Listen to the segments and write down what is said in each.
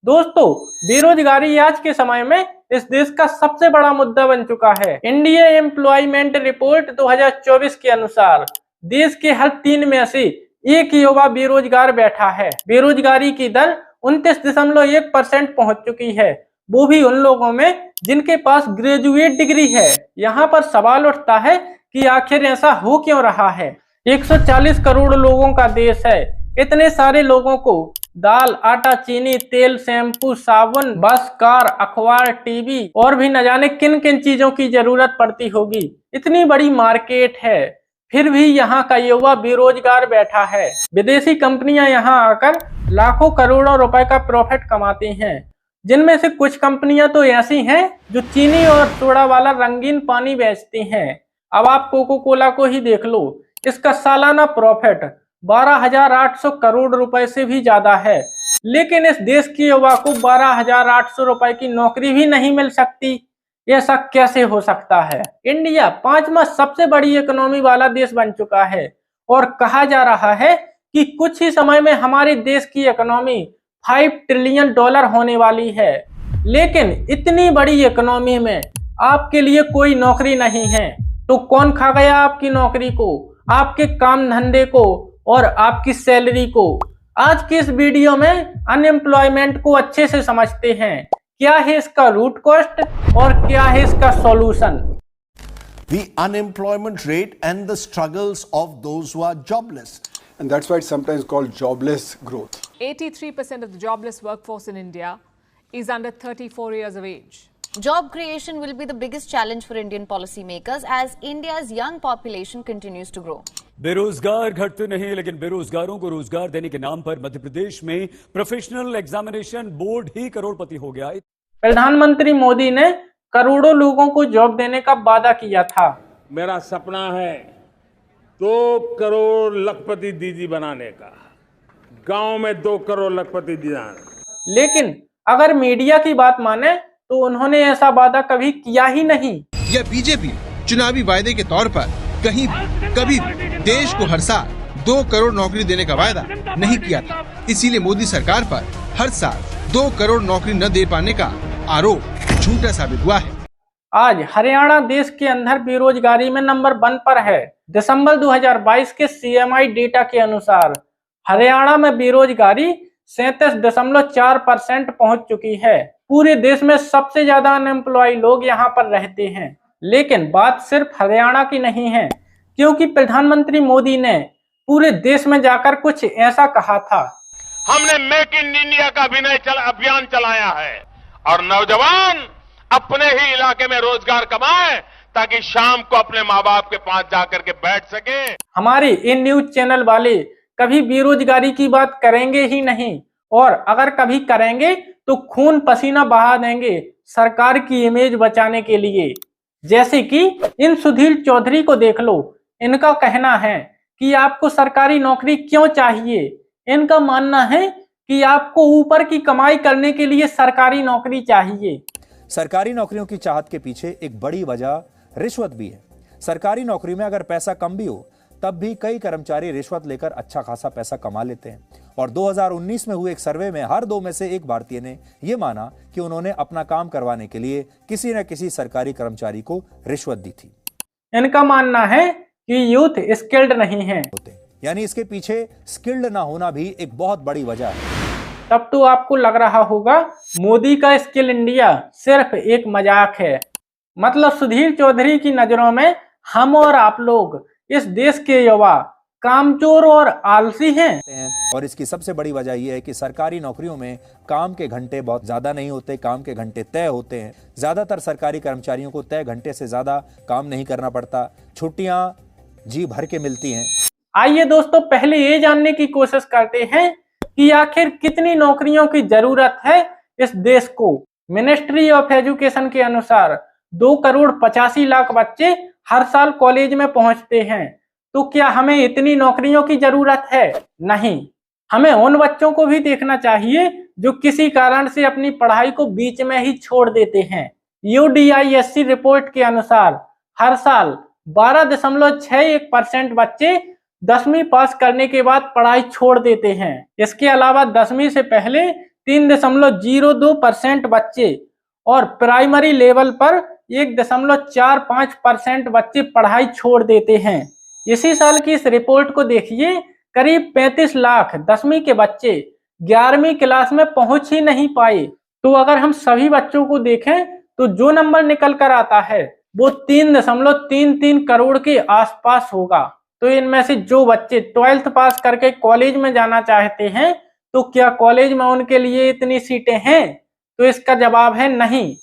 दोस्तों, बेरोजगारी आज के समय में इस देश का सबसे बड़ा मुद्दा बन चुका है। इंडिया एम्प्लॉयमेंट रिपोर्ट 2024 के अनुसार देश के हर 3 में से एक युवा बेरोजगार बैठा है। बेरोजगारी की दर 29.1% पहुंच चुकी है, वो भी उन लोगों में जिनके पास ग्रेजुएट डिग्री है। यहाँ पर सवाल उठता है कि आखिर ऐसा हो क्यों रहा है। 140 करोड़ लोगों का देश है। इतने सारे लोगों को दाल, आटा, चीनी, तेल, शैम्पू, साबुन, बस, कार, अखबार, टीवी और भी न जाने किन किन चीजों की जरूरत पड़ती होगी। इतनी बड़ी मार्केट है, फिर भी यहाँ का युवा बेरोजगार बैठा है। विदेशी कंपनियां यहाँ आकर लाखों करोड़ों रुपए का प्रॉफिट कमाती हैं, जिनमें से कुछ कंपनियां तो ऐसी हैं जो चीनी और सोडा वाला रंगीन पानी बेचती हैं। अब आप कोको कोला को ही देख लो, इसका सालाना प्रॉफिट 12,800 करोड़ रुपए से भी ज्यादा है, लेकिन इस देश के युवा को 12,800 रुपए की नौकरी भी नहीं मिल सकती। ऐसा कैसे हो सकता है? इंडिया 5वां सबसे बड़ी इकोनॉमी वाला देश बन चुका है और कहा जा रहा है कि कुछ ही समय में हमारे देश की इकोनॉमी $5 ट्रिलियन होने वाली है। लेकिन इतनी बड़ी इकोनॉमी में आपके लिए कोई नौकरी नहीं है, तो कौन खा गया आपकी नौकरी को, आपके काम धंधे को और आपकी सैलरी को? आज की इस वीडियो में अनएम्प्लॉयमेंट को अच्छे से समझते हैं। क्या है इसका रूट कॉस्ट और क्या है इसका solution. The unemployment rate and the struggles of those who are jobless. And that's why it's sometimes called jobless growth. 83% of the jobless workforce in India is under 34 years of age. Job creation will be the biggest challenge for Indian policymakers as India's young population continues to grow. बेरोजगार घटते नहीं, लेकिन बेरोजगारों को रोजगार देने के नाम पर मध्य प्रदेश में प्रोफेशनल एग्जामिनेशन बोर्ड ही करोड़पति हो गया। प्रधानमंत्री मोदी ने करोड़ों लोगों को जॉब देने का वादा किया था। मेरा सपना है 2 करोड़ लखपति दीदी बनाने का, गांव में 2 करोड़ लखपति दीदी। लेकिन अगर मीडिया की बात माने तो उन्होंने ऐसा वादा कभी किया ही नहीं। यह बीजेपी चुनावी वायदे के तौर पर कहीं भी कभी भी देश को हर साल 2 करोड़ नौकरी देने का वायदा नहीं किया था। इसीलिए मोदी सरकार पर हर साल 2 करोड़ नौकरी न दे पाने का आरोप झूठा साबित हुआ है। आज हरियाणा देश के अंदर बेरोजगारी में नंबर 1 पर है। दिसंबर 2022 के CMI डेटा के अनुसार हरियाणा में बेरोजगारी 37.4% पहुंच चुकी है। पूरे देश में सबसे ज्यादा अनएम्प्लॉय लोग यहाँ पर रहते हैं। लेकिन बात सिर्फ हरियाणा की नहीं है, क्योंकि प्रधानमंत्री मोदी ने पूरे देश में जाकर कुछ ऐसा कहा था। हमने मेक इन इंडिया का अभियान चलाया है और नौजवान अपने ही इलाके में रोजगार कमाए ताकि शाम को अपने माँ बाप के पास जाकर के बैठ सके। हमारे इन न्यूज चैनल वाले कभी बेरोजगारी की बात करेंगे ही नहीं, और अगर कभी करेंगे तो खून पसीना बहा देंगे सरकार की इमेज बचाने के लिए। जैसे कि इन सुधीर चौधरी को देख लो, इनका कहना है कि आपको सरकारी नौकरी क्यों चाहिए। इनका मानना है कि आपको ऊपर की कमाई करने के लिए सरकारी नौकरी चाहिए। सरकारी नौकरियों की चाहत के पीछे एक बड़ी वजह रिश्वत भी है। सरकारी नौकरी में अगर पैसा कम भी हो तब भी कई कर्मचारी रिश्वत लेकर अच्छा खासा पैसा कमा लेते हैं। और 2019 में हुए एक सर्वे में हर 2 में से 1 भारतीय ने यह माना कि उन्होंने अपना काम करवाने के लिए किसी न किसी सरकारी कर्मचारी को रिश्वत दी थी। इनका मानना है कि यूथ स्किल्ड नहीं है, यानी इसके पीछे स्किल्ड ना होना भी एक बहुत बड़ी वजह है। तब तो आपको लग रहा होगा मोदी का स्किल इंडिया सिर्फ एक मजाक है। मतलब सुधीर चौधरी की नजरों में हम और आप लोग इस देश के युवा कामचोर और आलसी हैं। और इसकी सबसे बड़ी वजह यह है कि सरकारी नौकरियों में काम के घंटे बहुत ज्यादा नहीं होते, काम के घंटे तय होते हैं। ज्यादातर सरकारी कर्मचारियों को तय घंटे से ज्यादा काम नहीं करना पड़ता, छुट्टियां जी भर के मिलती हैं। आइए दोस्तों, पहले ये जानने की कोशिश करते हैं कि आखिर कितनी नौकरियों की जरूरत है इस देश को। मिनिस्ट्री ऑफ एजुकेशन के अनुसार 2 करोड़ 85 लाख बच्चे हर साल कॉलेज में पहुंचते हैं। तो क्या हमें इतनी नौकरियों की जरूरत है? नहीं, हमें उन बच्चों को भी देखना चाहिए जो किसी कारण से अपनी पढ़ाई को बीच में ही छोड़ देते हैं। UDISC रिपोर्ट के अनुसार हर साल 12.61% बच्चे 10वीं पास करने के बाद पढ़ाई छोड़ देते हैं। इसके अलावा 10वीं से पहले 3.02% बच्चे और प्राइमरी लेवल पर 1.45% बच्चे पढ़ाई छोड़ देते हैं। इसी साल की इस रिपोर्ट को देखिए, करीब 35 लाख 10वीं के बच्चे 11वीं क्लास में पहुंच ही नहीं पाए। तो अगर हम सभी बच्चों को देखें तो जो नंबर निकल कर आता है वो 3.33 करोड़ के आसपास होगा। तो इनमें से जो बच्चे 12th पास करके कॉलेज में जाना चाहते हैं, तो क्या कॉलेज में उनके लिए इतनी सीटें हैं? तो इसका जवाब है नहीं।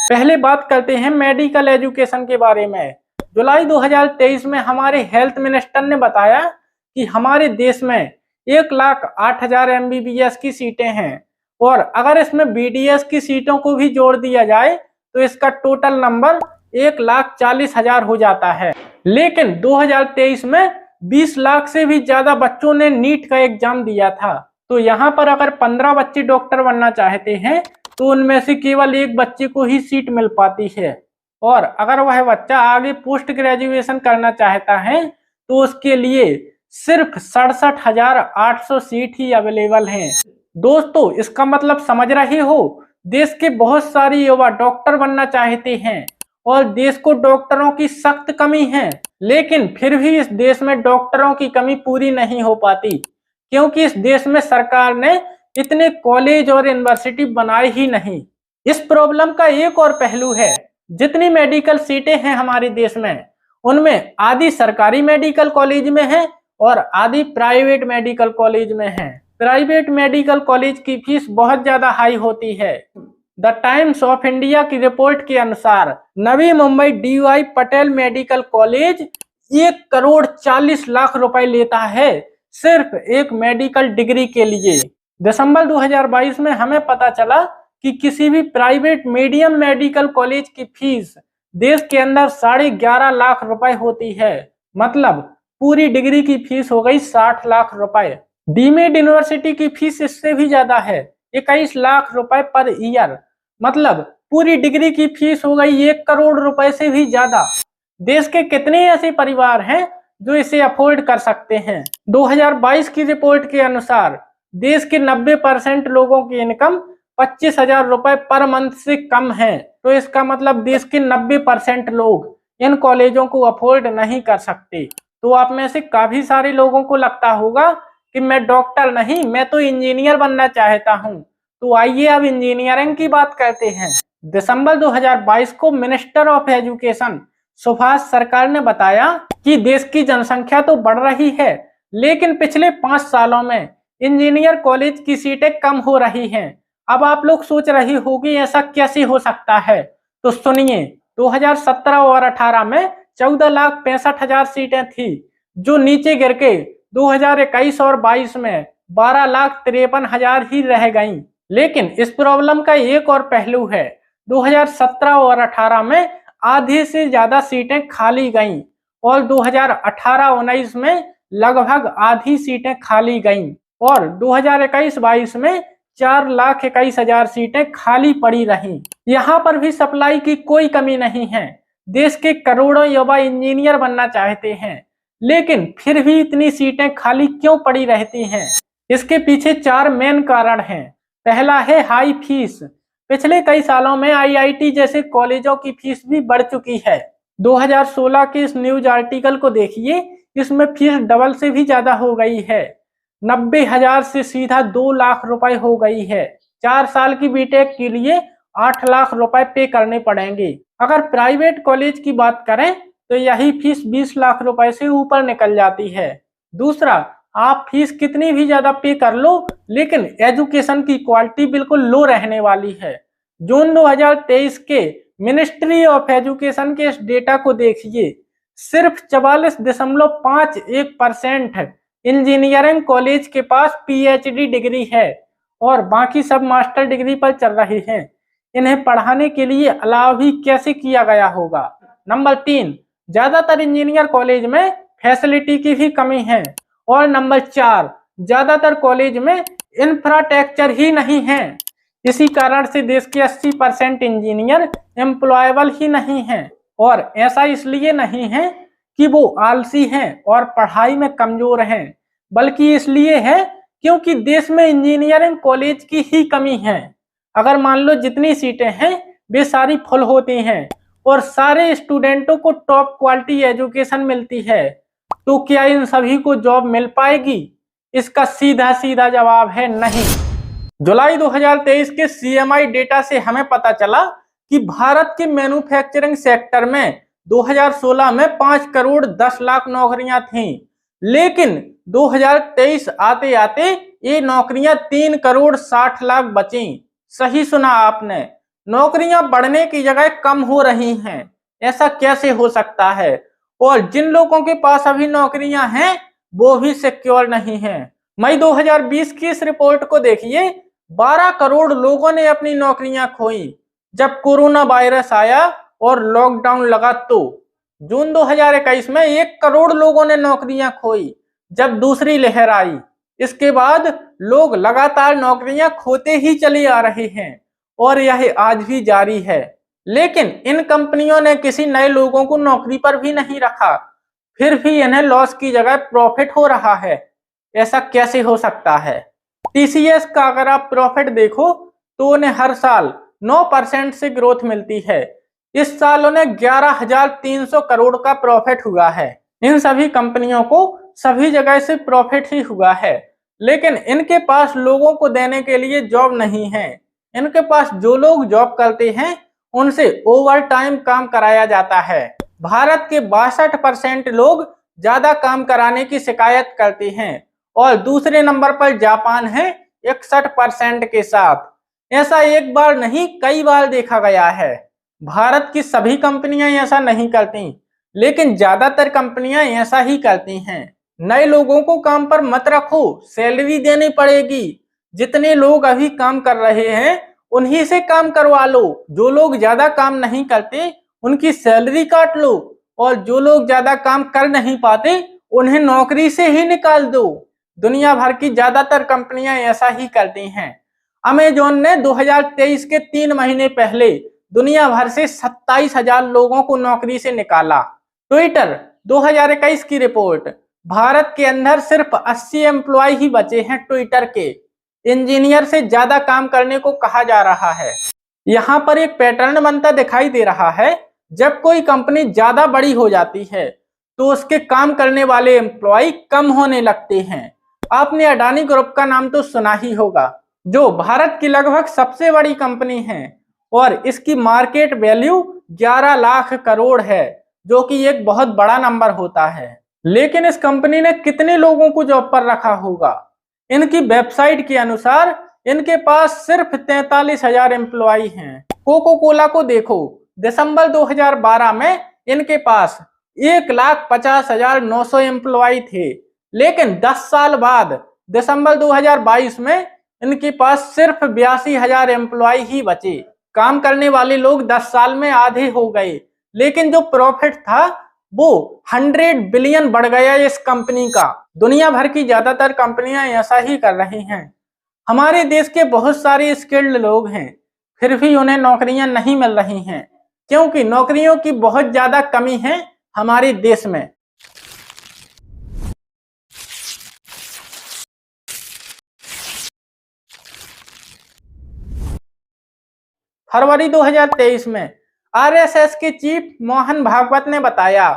पहले बात करते हैं मेडिकल एजुकेशन के बारे में। जुलाई 2023 में हमारे हेल्थ मिनिस्टर ने बताया कि हमारे देश में 1,08,000 MBBS की सीटें हैं और अगर इसमें BDS की सीटों को भी जोड़ दिया जाए तो इसका टोटल नंबर 1,40,000 हो जाता है। लेकिन 2023 में 20 लाख से भी ज्यादा बच्चों ने नीट का एग्जाम दिया था। तो यहाँ पर अगर 15 बच्चे डॉक्टर बनना चाहते हैं तो उनमें से केवल एक बच्चे को ही सीट मिल पाती है और अगर वह बच्चा आगे पोस्ट ग्रेजुएशन करना चाहता है तो उसके लिए सिर्फ 67,800 सीट ही अवेलेबल हैं। दोस्तों, इसका मतलब समझ रहे हो, देश के बहुत सारे युवा डॉक्टर बनना चाहते हैं और देश को डॉक्टरों की सख्त कमी है, लेकिन फिर भी इस देश में डॉक्टरों की कमी पूरी नहीं हो पाती क्योंकि इस देश में सरकार ने इतने कॉलेज और यूनिवर्सिटी बनाए ही नहीं। इस प्रॉब्लम का एक और पहलू है, जितनी मेडिकल सीटें हैं हमारे देश में उनमें आधी सरकारी मेडिकल कॉलेज में है और आधी प्राइवेट मेडिकल कॉलेज में है। प्राइवेट मेडिकल कॉलेज की फीस बहुत ज्यादा हाई होती है। द टाइम्स ऑफ इंडिया की रिपोर्ट के अनुसार Navi Mumbai DY Patel medical college 1,40,00,000 रुपए लेता है सिर्फ एक मेडिकल डिग्री के लिए। दिसंबर 2022 में हमें पता चला कि किसी भी प्राइवेट मीडियम मेडिकल कॉलेज की फीस देश के अंदर 11.5 लाख रुपए होती है। मतलब पूरी डिग्री की फीस हो गई 60 लाख रुपए। डीम्ड यूनिवर्सिटी की फीस इससे भी ज्यादा है, 21 लाख रुपए पर ईयर। मतलब पूरी डिग्री की फीस हो गई 1 करोड़ रुपए से भी ज्यादा। देश के कितने ऐसे परिवार हैं जो इसे अफोर्ड कर सकते हैं? 2022 की रिपोर्ट के अनुसार देश के 90% लोगों की इनकम 25,000 रुपए पर मंथ से कम है। तो इसका मतलब देश के 90% लोग इन कॉलेजों को अफोर्ड नहीं कर सकते। तो आप में से काफी सारे लोगों को लगता होगा कि मैं डॉक्टर नहीं, मैं तो इंजीनियर बनना चाहता हूं। तो आइए अब इंजीनियरिंग की बात करते हैं। दिसंबर 2022 को मिनिस्टर ऑफ एजुकेशन सुभाष सरकार ने बताया कि देश की जनसंख्या तो बढ़ रही है, लेकिन पिछले 5 सालों में इंजीनियर कॉलेज की सीटें कम हो रही हैं। अब आप लोग सोच रही होगी ऐसा कैसे हो सकता है? तो सुनिए, 2017 और 18 में 14,65,000 सीटें थी, जो नीचे गिर के 2021 और 22 में 12,53,000 ही रह गईं। लेकिन इस प्रॉब्लम का एक और पहलू है, 2017 और 18 में आधे से ज्यादा सीटें खाली गईं और 2018-19 में लगभग आधी सीटें खाली गईं और 2021-22 में 4,21,000 सीटें खाली पड़ी रहीं। यहाँ पर भी सप्लाई की कोई कमी नहीं है। देश के करोड़ों युवा इंजीनियर बनना चाहते हैं, लेकिन फिर भी इतनी सीटें खाली क्यों पड़ी रहती हैं? इसके पीछे 4 मेन कारण हैं। पहला है हाई फीस। पिछले कई सालों में IIT जैसे कॉलेजों की फीस भी बढ़ चुकी है। 2016 के इस न्यूज आर्टिकल को देखिए, इसमें फीस डबल से भी ज्यादा हो गई है। 90,000 से सीधा 2 लाख रुपए हो गई है। 4 साल की बीटेक के लिए 8 लाख रुपए पे करने पड़ेंगे। अगर प्राइवेट कॉलेज की बात करें तो यही फीस 20 लाख रुपए से ऊपर निकल जाती है। दूसरा, आप फीस कितनी भी ज्यादा पे कर लो, लेकिन एजुकेशन की क्वालिटी बिल्कुल लो रहने वाली है। जून 2023 के मिनिस्ट्री ऑफ एजुकेशन के इस डेटा को देखिए, सिर्फ 44.51% इंजीनियरिंग कॉलेज के पास PhD डिग्री है और बाकी सब मास्टर डिग्री पर चल रहे हैं। इन्हें पढ़ाने के लिए अलाउ भी कैसे किया गया होगा? नंबर 3, ज्यादातर इंजीनियर कॉलेज में फैसिलिटी की भी कमी है और नंबर 4, ज्यादातर कॉलेज में इंफ्रास्ट्रक्चर ही नहीं है। इसी कारण से देश के 80% इंजीनियर एम्प्लॉयबल ही नहीं हैं और ऐसा इसलिए नहीं है कि वो आलसी हैं और पढ़ाई में कमजोर हैं, बल्कि इसलिए है क्योंकि देश में इंजीनियरिंग कॉलेज की ही कमी है। अगर मान लो जितनी सीटें हैं वे सारी फुल होती हैं और सारे स्टूडेंटों को टॉप क्वालिटी एजुकेशन मिलती है, तो क्या इन सभी को जॉब मिल पाएगी? इसका सीधा सीधा जवाब है नहीं। जुलाई 2023 के CMI डेटा से हमें पता चला कि भारत के मैन्युफैक्चरिंग सेक्टर में 2016 में 5 करोड़ 10 लाख नौकरियां थीं, लेकिन 2023 आते आते ये नौकरियां 3 करोड़ 60 लाख बची। सही सुना आपने, नौकरियां बढ़ने की जगह कम हो रही हैं। ऐसा कैसे हो सकता है? और जिन लोगों के पास अभी नौकरियां हैं वो भी सिक्योर नहीं हैं। मई 2020 की इस रिपोर्ट को देखिए, 12 करोड़ लोगों ने अपनी नौकरियां खोई जब कोरोना वायरस आया और लॉकडाउन लगा। तो जून 2021 में 1 करोड़ लोगों ने नौकरियां खोई जब दूसरी लहर आई। इसके बाद लोग लगातार नौकरियां खोते ही चले आ रहे हैं और यह आज भी जारी है। लेकिन इन कंपनियों ने किसी नए लोगों को नौकरी पर भी नहीं रखा, फिर भी इन्हें लॉस की जगह प्रॉफिट हो रहा है। ऐसा कैसे हो सकता है? TCS का अगर आप प्रॉफिट देखो तो उन्हें हर साल 9% से ग्रोथ मिलती है। इस साल उन्हें 11,300 करोड़ का प्रॉफिट हुआ है। इन सभी कंपनियों को सभी जगह से प्रॉफिट ही हुआ है, लेकिन इनके पास लोगों को देने के लिए जॉब नहीं है। इनके पास जो लोग जॉब करते हैं उनसे ओवर टाइम काम कराया जाता है। भारत के 62% लोग ज्यादा काम कराने की शिकायत करते हैं और दूसरे नंबर पर जापान है 61% के साथ। ऐसा एक बार नहीं कई बार देखा गया है। भारत की सभी कंपनियां ऐसा नहीं करती, लेकिन ज्यादातर कंपनियां ऐसा ही करती हैं। नए लोगों को काम पर मत रखो, सैलरी देनी पड़ेगी। जितने लोग अभी काम कर रहे हैं उन्हीं से काम करवा लो। जो लोग ज्यादा काम नहीं करते उनकी सैलरी काट लो और जो लोग ज्यादा काम कर नहीं पाते उन्हें नौकरी से ही निकाल दो। दुनिया भर की ज्यादातर कंपनियां ऐसा ही करती हैं। अमेजॉन ने 2023 के 3 महीने पहले दुनिया भर से 27,000 लोगों को नौकरी से निकाला। ट्विटर 2021 की रिपोर्ट, भारत के अंदर सिर्फ 80 एम्प्लॉय ही बचे हैं ट्विटर के। इंजीनियर से ज्यादा काम करने को कहा जा रहा है। यहाँ पर एक पैटर्न बनता दिखाई दे रहा है। जब कोई कंपनी ज्यादा बड़ी हो जाती है तो उसके काम करने वाले एम्प्लॉय कम होने लगते हैं। आपने अडानी ग्रुप का नाम तो सुना ही होगा, जो भारत की लगभग सबसे बड़ी कंपनी है और इसकी मार्केट वैल्यू 11 लाख करोड़ है, जो कि एक बहुत बड़ा नंबर होता है। लेकिन इस कंपनी ने कितने लोगों को जॉब पर रखा होगा? इनकी वेबसाइट के अनुसार इनके पास सिर्फ 43,000 एम्प्लॉय हैं। कोको कोला को देखो, दिसंबर 2012 में इनके पास 1,50,900 एम्प्लॉय थे, लेकिन 10 साल बाद दिसंबर 2022 में इनके पास सिर्फ 82,000 एम्प्लॉय ही बचे। काम करने वाले लोग 10 साल में आधे हो गए, लेकिन जो प्रॉफिट था वो 100 बिलियन बढ़ गया इस कंपनी का। दुनिया भर की ज्यादातर कंपनियां ऐसा ही कर रही हैं। हमारे देश के बहुत सारे स्किल्ड लोग हैं, फिर भी उन्हें नौकरियां नहीं मिल रही हैं, क्योंकि नौकरियों की बहुत ज्यादा कमी है हमारे देश में। फरवरी 2023 में RSS के चीफ मोहन भागवत ने बताया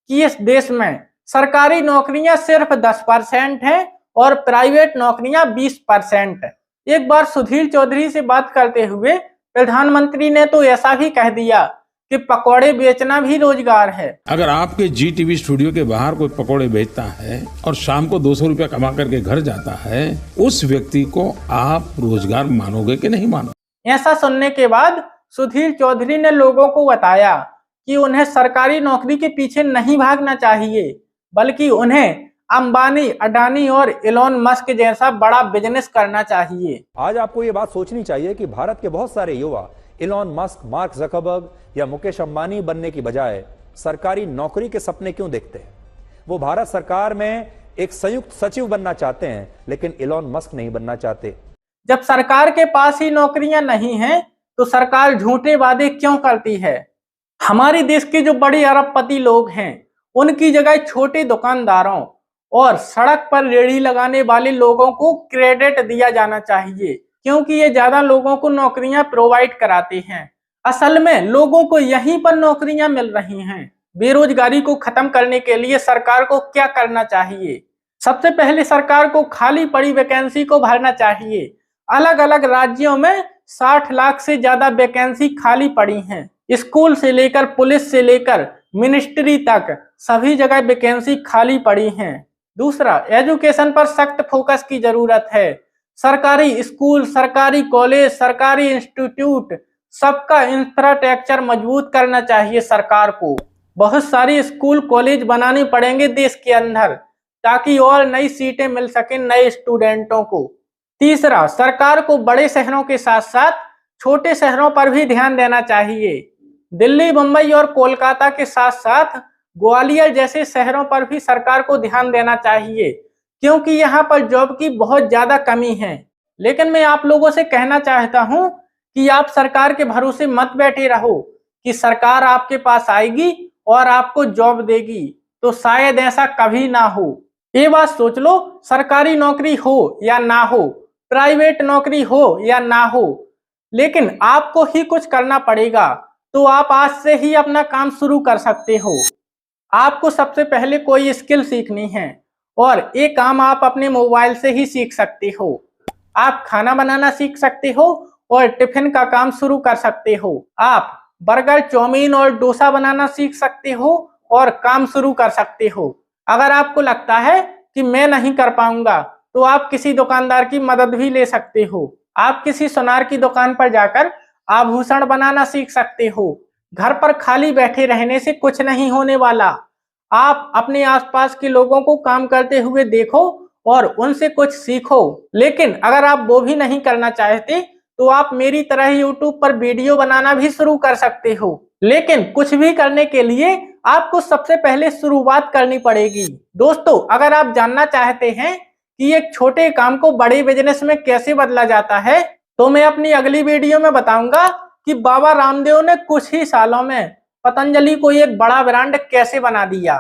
कि इस देश में सरकारी नौकरियां सिर्फ 10% हैं और प्राइवेट नौकरियां 20%। एक बार सुधीर चौधरी से बात करते हुए प्रधानमंत्री ने तो ऐसा भी कह दिया कि पकौड़े बेचना भी रोजगार है। अगर आपके GTV स्टूडियो के बाहर कोई पकौड़े बेचता है और शाम को 200 रुपया कमा करके घर जाता है, उस व्यक्ति को आप रोजगार मानोगे कि नहीं मानोगे? ऐसा सुनने के बाद सुधीर चौधरी ने लोगों को बताया कि उन्हें सरकारी नौकरी के पीछे नहीं भागना चाहिए, बल्कि उन्हें अंबानी, अडानी और इलॉन मस्क जैसा बड़ा बिजनेस करना चाहिए। आज आपको ये बात सोचनी चाहिए कि भारत के बहुत सारे युवा इलॉन मस्क, मार्क ज़करबर्ग या मुकेश अंबानी बनने की बजाय सरकारी नौकरी के सपने क्यों देखते हैं? वो भारत सरकार में एक संयुक्त सचिव बनना चाहते हैं, लेकिन इलॉन मस्क नहीं बनना चाहते। जब सरकार के पास ही नौकरियां नहीं हैं, तो सरकार झूठे वादे क्यों करती है? हमारे देश के जो बड़े अरबपति लोग हैं, उनकी जगह छोटे दुकानदारों और सड़क पर रेहड़ी लगाने वाले लोगों को क्रेडिट दिया जाना चाहिए, क्योंकि ये ज्यादा लोगों को नौकरियां प्रोवाइड कराते हैं। असल में लोगों को यहीं पर नौकरियां मिल रही हैं। बेरोजगारी को खत्म करने के लिए सरकार को क्या करना चाहिए? सबसे पहले सरकार को खाली पड़ी वैकेंसी को भरना चाहिए। अलग अलग राज्यों में 60 लाख से ज्यादा वैकेंसी खाली पड़ी हैं। स्कूल से लेकर पुलिस से लेकर मिनिस्ट्री तक सभी जगह वैकेंसी खाली पड़ी हैं। दूसरा, एजुकेशन पर सख्त फोकस की जरूरत है। सरकारी स्कूल, सरकारी कॉलेज, सरकारी इंस्टीट्यूट, सबका इंफ्रास्ट्रक्चर मजबूत करना चाहिए सरकार को। बहुत सारी स्कूल कॉलेज बनाने पड़ेंगे देश के अंदर, ताकि और नई सीटें मिल सकें नए स्टूडेंटों को। तीसरा, सरकार को बड़े शहरों के साथ साथ छोटे शहरों पर भी ध्यान देना चाहिए। दिल्ली, मुंबई और कोलकाता के साथ साथ ग्वालियर जैसे शहरों पर भी सरकार को ध्यान देना चाहिए, क्योंकि यहाँ पर जॉब की बहुत ज्यादा कमी है। लेकिन मैं आप लोगों से कहना चाहता हूँ कि आप सरकार के भरोसे मत बैठे रहो कि सरकार आपके पास आएगी और आपको जॉब देगी, तो शायद ऐसा कभी ना हो। ये बात सोच लो, सरकारी नौकरी हो या ना हो, प्राइवेट नौकरी हो या ना हो, लेकिन आपको ही कुछ करना पड़ेगा। तो आप आज से ही अपना काम शुरू कर सकते हो। आपको सबसे पहले कोई स्किल सीखनी है और ये काम आप अपने मोबाइल से ही सीख सकते हो। आप खाना बनाना सीख सकते हो और टिफिन का काम शुरू कर सकते हो। आप बर्गर, चाउमीन और डोसा बनाना सीख सकते हो और काम शुरू कर सकते हो। अगर आपको लगता है कि मैं नहीं कर पाऊंगा, तो आप किसी दुकानदार की मदद भी ले सकते हो। आप किसी सुनार की दुकान पर जाकर आभूषण बनाना सीख सकते हो। घर पर खाली बैठे रहने से कुछ नहीं होने वाला। आप अपने आसपास के लोगों को काम करते हुए देखो और उनसे कुछ सीखो। लेकिन अगर आप वो भी नहीं करना चाहते, तो आप मेरी तरह YouTube पर वीडियो बनाना भी शुरू कर सकते हो। लेकिन कुछ भी करने के लिए आपको सबसे पहले शुरुआत करनी पड़ेगी। दोस्तों, अगर आप जानना चाहते हैं कि एक छोटे काम को बड़े बिजनेस में कैसे बदला जाता है, तो मैं अपनी अगली वीडियो में बताऊंगा कि बाबा रामदेव ने कुछ ही सालों में पतंजलि को एक बड़ा ब्रांड कैसे बना दिया।